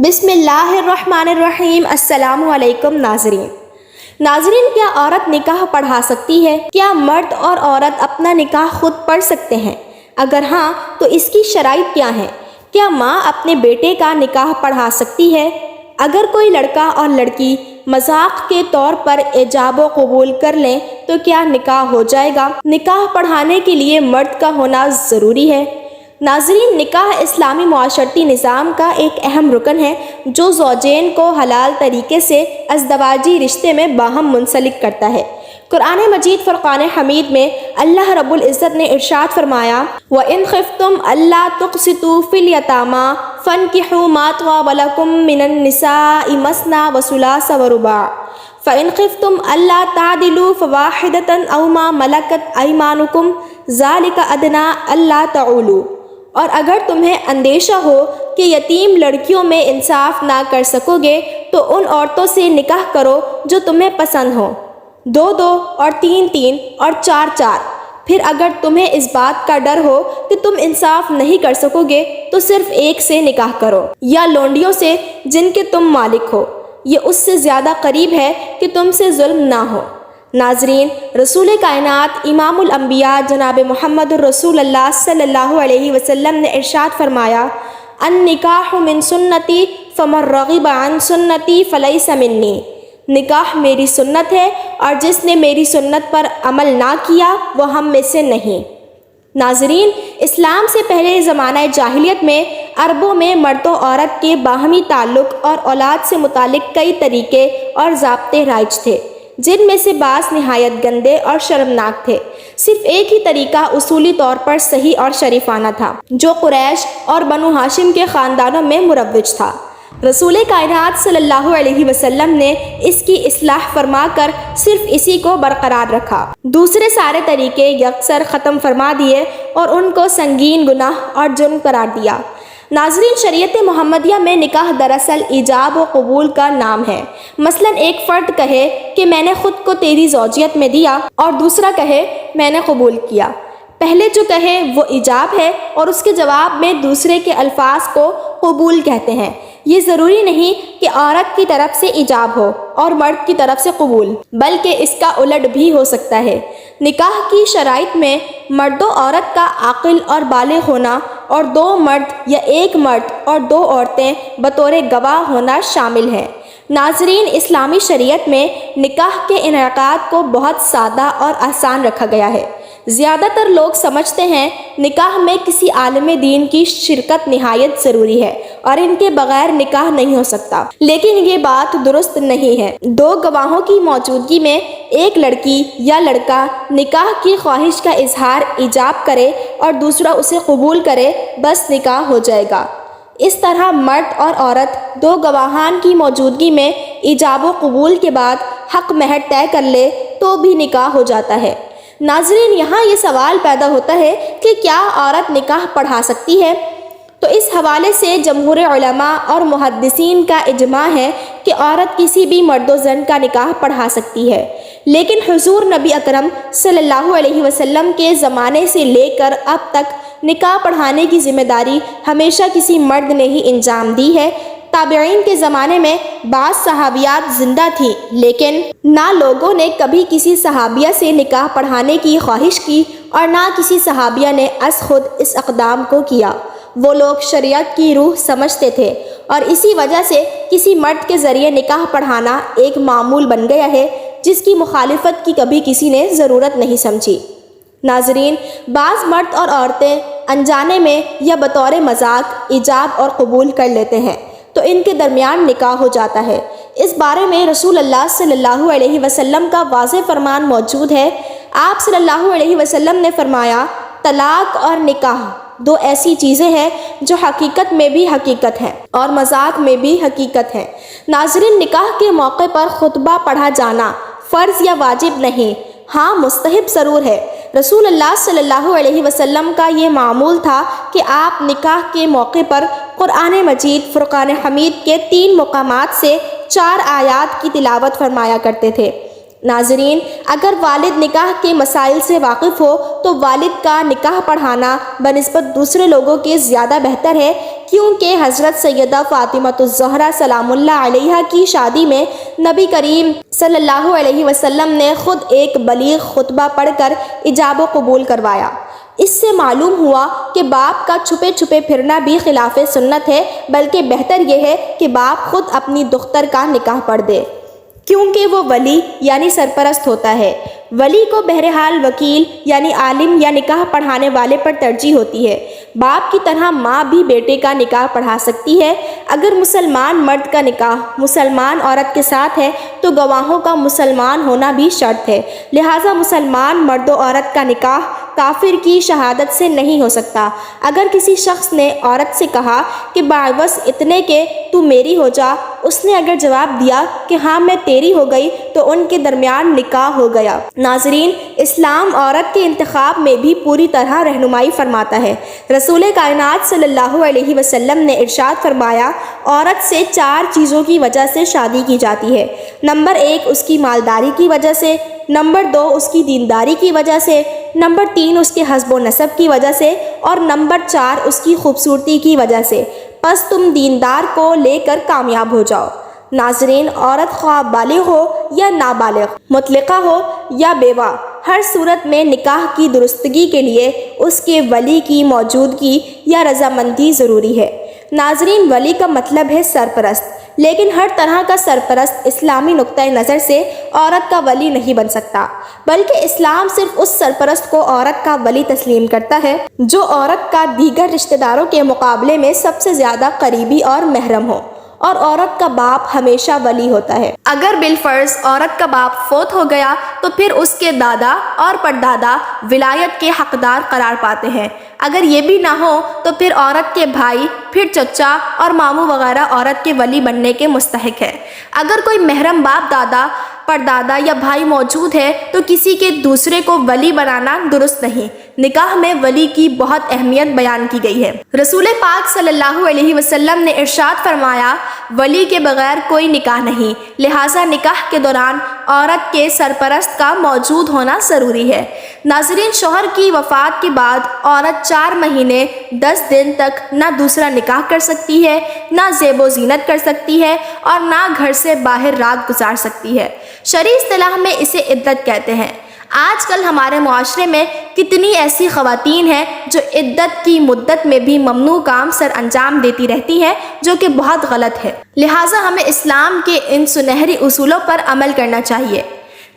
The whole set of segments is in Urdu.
بسم اللہ الرحمن الرحیم۔ السلام علیکم ناظرین، کیا عورت نکاح پڑھا سکتی ہے؟ کیا مرد اور عورت اپنا نکاح خود پڑھ سکتے ہیں؟ اگر ہاں تو اس کی شرائط کیا ہیں؟ کیا ماں اپنے بیٹے کا نکاح پڑھا سکتی ہے؟ اگر کوئی لڑکا اور لڑکی مذاق کے طور پر ایجاب و قبول کر لیں تو کیا نکاح ہو جائے گا؟ نکاح پڑھانے کے لیے مرد کا ہونا ضروری ہے؟ ناظرین، نکاح اسلامی معاشرتی نظام کا ایک اہم رکن ہے جو زوجین کو حلال طریقے سے ازدواجی رشتے میں باہم منسلک کرتا ہے۔ قرآن مجید فرقان حمید میں اللہ رب العزت نے ارشاد فرمایا، وَإِنْ خِفْتُمْ أَلَّا تُقْسِطُوا فِي الْيَتَامَىٰ فَانكِحُوا مَا طَابَ لَكُم مِّنَ النِّسَاءِ مَثْنَىٰ وَثُلَاثَ وَرُبَاعَ فَإِنْ خِفْتُمْ أَلَّا تَعْدِلُوا فَوَاحِدَةً أَوْ مَا مَلَكَتْ أَيْمَانُكُمْ ذَلِكَ أَدْنَىٰ أَلَّا تَعُولُوا۔ اور اگر تمہیں اندیشہ ہو کہ یتیم لڑکیوں میں انصاف نہ کر سکو گے تو ان عورتوں سے نکاح کرو جو تمہیں پسند ہو، 2 اور 3 اور 4۔ پھر اگر تمہیں اس بات کا ڈر ہو کہ تم انصاف نہیں کر سکو گے تو صرف ایک سے نکاح کرو، یا لونڈیوں سے جن کے تم مالک ہو، یہ اس سے زیادہ قریب ہے کہ تم سے ظلم نہ ہو۔ ناظرین، رسول کائنات امام الانبیاء جناب محمد الرسول اللہ صلی اللہ علیہ وسلم نے ارشاد فرمایا، النکاح من سنتی فمن رغب عن سنتی فلیس منی۔ نکاح میری سنت ہے اور جس نے میری سنت پر عمل نہ کیا وہ ہم میں سے نہیں۔ ناظرین، اسلام سے پہلے زمانہ جاہلیت میں عربوں میں مرد و عورت کے باہمی تعلق اور اولاد سے متعلق کئی طریقے اور ضابطے رائج تھے، جن میں سے بعض نہایت گندے اور شرمناک تھے۔ صرف ایک ہی طریقہ اصولی طور پر صحیح اور شریفانہ تھا جو قریش اور بنو ہاشم کے خاندانوں میں مروج تھا۔ رسول کائنات صلی اللہ علیہ وسلم نے اس کی اصلاح فرما کر صرف اسی کو برقرار رکھا، دوسرے سارے طریقے یکسر ختم فرما دیے اور ان کو سنگین گناہ اور جرم قرار دیا۔ ناظرین، شریعت محمدیہ میں نکاح دراصل ایجاب و قبول کا نام ہے۔ مثلا ایک فرد کہے کہ میں نے خود کو تیری زوجیت میں دیا اور دوسرا کہے میں نے قبول کیا۔ پہلے جو کہے وہ ایجاب ہے اور اس کے جواب میں دوسرے کے الفاظ کو قبول کہتے ہیں۔ یہ ضروری نہیں کہ عورت کی طرف سے ایجاب ہو اور مرد کی طرف سے قبول، بلکہ اس کا الٹ بھی ہو سکتا ہے۔ نکاح کی شرائط میں مرد و عورت کا عاقل اور بالغ ہونا اور 2 مرد یا 1 مرد اور 2 عورتیں بطور گواہ ہونا شامل ہے۔ ناظرین، اسلامی شریعت میں نکاح کے انعقاد کو بہت سادہ اور آسان رکھا گیا ہے۔ زیادہ تر لوگ سمجھتے ہیں نکاح میں کسی عالم دین کی شرکت نہایت ضروری ہے اور ان کے بغیر نکاح نہیں ہو سکتا، لیکن یہ بات درست نہیں ہے۔ 2 گواہوں کی موجودگی میں ایک لڑکی یا لڑکا نکاح کی خواہش کا اظہار ایجاب کرے اور دوسرا اسے قبول کرے، بس نکاح ہو جائے گا۔ اس طرح مرد اور عورت 2 گواہان کی موجودگی میں ایجاب و قبول کے بعد حق مہر طے کر لے تو بھی نکاح ہو جاتا ہے۔ ناظرین، یہاں یہ سوال پیدا ہوتا ہے کہ کیا عورت نکاح پڑھا سکتی ہے؟ تو اس حوالے سے جمہور علماء اور محدثین کا اجماع ہے کہ عورت کسی بھی مرد و زن کا نکاح پڑھا سکتی ہے، لیکن حضور نبی اکرم صلی اللہ علیہ وسلم کے زمانے سے لے کر اب تک نکاح پڑھانے کی ذمہ داری ہمیشہ کسی مرد نے ہی انجام دی ہے۔ تابعین کے زمانے میں بعض صحابیات زندہ تھیں، لیکن نہ لوگوں نے کبھی کسی صحابیہ سے نکاح پڑھانے کی خواہش کی اور نہ کسی صحابیہ نے از خود اس اقدام کو کیا۔ وہ لوگ شریعت کی روح سمجھتے تھے اور اسی وجہ سے کسی مرد کے ذریعے نکاح پڑھانا ایک معمول بن گیا ہے جس کی مخالفت کی کبھی کسی نے ضرورت نہیں سمجھی۔ ناظرین، بعض مرد اور عورتیں انجانے میں یا بطور مذاق ایجاب اور قبول کر لیتے ہیں تو ان کے درمیان نکاح ہو جاتا ہے۔ اس بارے میں رسول اللہ صلی اللہ علیہ وسلم کا واضح فرمان موجود ہے۔ آپ صلی اللہ علیہ وسلم نے فرمایا، طلاق اور نکاح 2 ایسی چیزیں ہیں جو حقیقت میں بھی حقیقت ہیں اور مذاق میں بھی حقیقت ہیں۔ ناظرین، نکاح کے موقع پر خطبہ پڑھا جانا فرض یا واجب نہیں، ہاں مستحب ضرور ہے۔ رسول اللہ صلی اللہ علیہ وسلم کا یہ معمول تھا کہ آپ نکاح کے موقع پر قرآن مجید فرقان حمید کے 3 مقامات سے 4 آیات کی تلاوت فرمایا کرتے تھے۔ ناظرین، اگر والد نکاح کے مسائل سے واقف ہو تو والد کا نکاح پڑھانا بنسبت دوسرے لوگوں کے زیادہ بہتر ہے کیونکہ حضرت سیدہ فاطمۃ الزہرا سلام اللہ علیہا کی شادی میں نبی کریم صلی اللہ علیہ وسلم نے خود ایک بلیغ خطبہ پڑھ کر ایجاب و قبول کروایا۔ اس سے معلوم ہوا کہ باپ کا چھپے چھپے پھرنا بھی خلاف سنت ہے، بلکہ بہتر یہ ہے کہ باپ خود اپنی دختر کا نکاح پڑھ دے، کیونکہ وہ ولی یعنی سرپرست ہوتا ہے۔ ولی کو بہرحال وکیل یعنی عالم یا نکاح پڑھانے والے پر ترجیح ہوتی ہے۔ باپ کی طرح ماں بھی بیٹے کا نکاح پڑھا سکتی ہے۔ اگر مسلمان مرد کا نکاح مسلمان عورت کے ساتھ ہے تو گواہوں کا مسلمان ہونا بھی شرط ہے، لہٰذا مسلمان مرد و عورت کا نکاح کافر کی شہادت سے نہیں ہو سکتا۔ اگر کسی شخص نے عورت سے کہا کہ بعوض اتنے کہ تو میری ہو جا، اس نے اگر جواب دیا کہ ہاں میں تیری ہو گئی تو ان کے درمیان نکاح ہو گیا۔ ناظرین، اسلام عورت کے انتخاب میں بھی پوری طرح رہنمائی فرماتا ہے۔ رسول کائنات صلی اللہ علیہ وسلم نے ارشاد فرمایا، عورت سے 4 چیزوں کی وجہ سے شادی کی جاتی ہے۔ نمبر 1 اس کی مالداری کی وجہ سے، نمبر 2 اس کی دینداری کی وجہ سے، نمبر 3 اس کے حسب و نسب کی وجہ سے، اور نمبر 4 اس کی خوبصورتی کی وجہ سے۔ پس تم دیندار کو لے کر کامیاب ہو جاؤ۔ ناظرین، عورت خواہ بالغ ہو یا نابالغ، مطلقہ ہو یا بیوہ، ہر صورت میں نکاح کی درستگی کے لیے اس کے ولی کی موجودگی یا رضامندی ضروری ہے۔ ناظرین، ولی کا مطلب ہے سرپرست، لیکن ہر طرح کا سرپرست اسلامی نقطۂ نظر سے عورت کا ولی نہیں بن سکتا، بلکہ اسلام صرف اس سرپرست کو عورت کا ولی تسلیم کرتا ہے جو عورت کا دیگر رشتہ داروں کے مقابلے میں سب سے زیادہ قریبی اور محرم ہو، اور عورت کا باپ ہمیشہ ولی ہوتا ہے۔ اگر بالفرض عورت کا باپ فوت ہو گیا تو پھر اس کے دادا اور پردادا ولایت کے حقدار قرار پاتے ہیں۔ اگر یہ بھی نہ ہو تو پھر عورت کے بھائی، پھر چچا اور ماموں وغیرہ عورت کے ولی بننے کے مستحق ہے۔ اگر کوئی محرم باپ، دادا، پردادا یا بھائی موجود ہے تو کسی کے دوسرے کو ولی بنانا درست نہیں۔ نکاح میں ولی کی بہت اہمیت بیان کی گئی ہے۔ رسول پاک صلی اللہ علیہ وسلم نے ارشاد فرمایا، ولی کے بغیر کوئی نکاح نہیں، لہٰذا نکاح کے دوران عورت کے سرپرست کا موجود ہونا ضروری ہے۔ ناظرین، شوہر کی وفات کے بعد عورت 4 مہینے 10 دن تک نہ دوسرا نکاح کر سکتی ہے، نہ زیب و زینت کر سکتی ہے، اور نہ گھر سے باہر رات گزار سکتی ہے۔ شرعی اصطلاح میں اسے عدت کہتے ہیں۔ آج کل ہمارے معاشرے میں کتنی ایسی خواتین ہیں جو عدت کی مدت میں بھی ممنوع کام سر انجام دیتی رہتی ہیں، جو کہ بہت غلط ہے۔ لہٰذا ہمیں اسلام کے ان سنہری اصولوں پر عمل کرنا چاہیے۔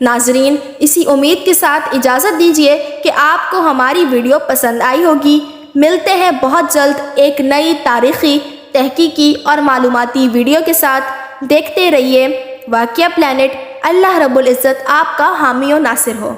ناظرین، اسی امید کے ساتھ اجازت دیجیے کہ آپ کو ہماری ویڈیو پسند آئی ہوگی۔ ملتے ہیں بہت جلد ایک نئی تاریخی، تحقیقی اور معلوماتی ویڈیو کے ساتھ۔ دیکھتے رہیے واقعہ پلانٹ۔ اللہ رب العزت آپ کا حامی و ناصر ہو۔